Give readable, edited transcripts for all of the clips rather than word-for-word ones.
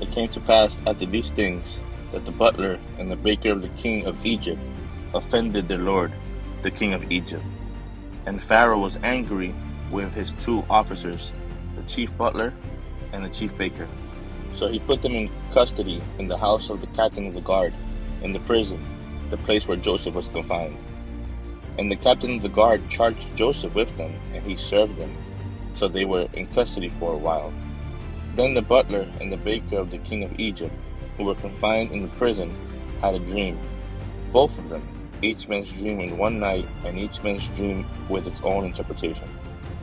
It came to pass after these things that the butler and the baker of the king of Egypt offended their lord, the king of Egypt. And Pharaoh was angry with his two officers, the chief butler and the chief baker. So he put them in custody in the house of the captain of the guard, in the prison, the place where Joseph was confined. And the captain of the guard charged Joseph with them, and he served them. So they were in custody for a while. Then the butler and the baker of the king of Egypt, who were confined in the prison, had a dream, both of them, each man's dream in one night, and each man's dream with its own interpretation.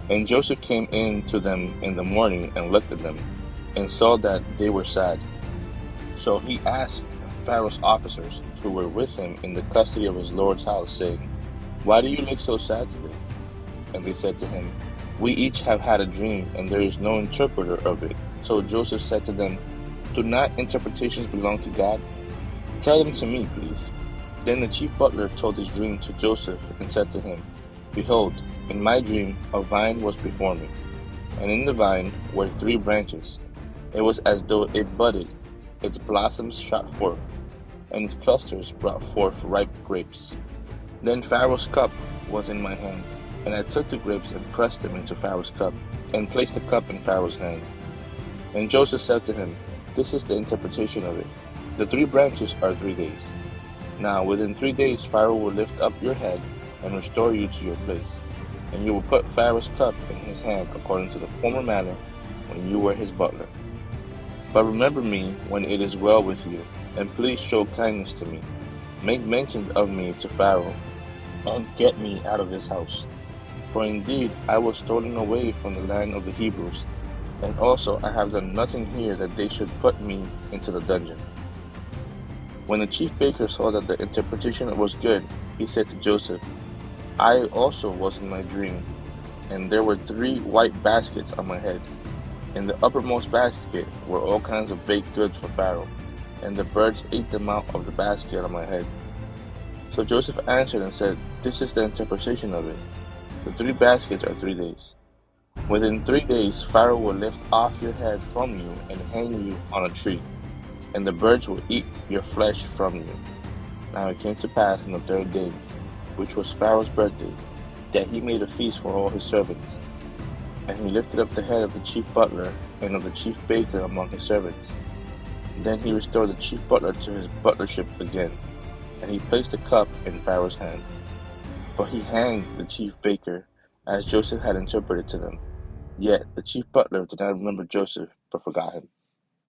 And Joseph came in to them in the morning and looked at them, and saw that they were sad. So he asked Pharaoh's officers, who were with him in the custody of his lord's house, saying, "Why do you look so sad today?" And they said to him, "We each have had a dream, and there is no interpreter of it." So Joseph said to them, "Do not interpretations belong to God? Tell them to me, please." Then the chief butler told his dream to Joseph, and said to him, "Behold, in my dream a vine was before me, and in the vine were 3 branches. It was as though it budded, its blossoms shot forth, and its clusters brought forth ripe grapes. Then Pharaoh's cup was in my hand, and I took the grapes and pressed them into Pharaoh's cup, and placed the cup in Pharaoh's hand." And Joseph said to him, "This is the interpretation of it. The 3 branches are 3 days. Now within 3 days Pharaoh will lift up your head and restore you to your place, and you will put Pharaoh's cup in his hand according to the former manner when you were his butler. But remember me when it is well with you, and please show kindness to me. Make mention of me to Pharaoh, and get me out of his house. For indeed I was stolen away from the land of the Hebrews, and also I have done nothing here that they should put me into the dungeon." When the chief baker saw that the interpretation was good, he said to Joseph, "I also was in my dream, and there were 3 white baskets on my head. In the uppermost basket were all kinds of baked goods for Pharaoh, and the birds ate them out of the basket on my head." So Joseph answered and said, "This is the interpretation of it. The 3 baskets are 3 days. Within 3 days Pharaoh will lift off your head from you and hang you on a tree, and the birds will eat your flesh from you." Now it came to pass on the 3rd day, which was Pharaoh's birthday, that he made a feast for all his servants. And he lifted up the head of the chief butler and of the chief baker among his servants. Then he restored the chief butler to his butlership again, and he placed the cup in Pharaoh's hand. But he hanged the chief baker, as Joseph had interpreted to them. Yet the chief butler did not remember Joseph, but forgot him.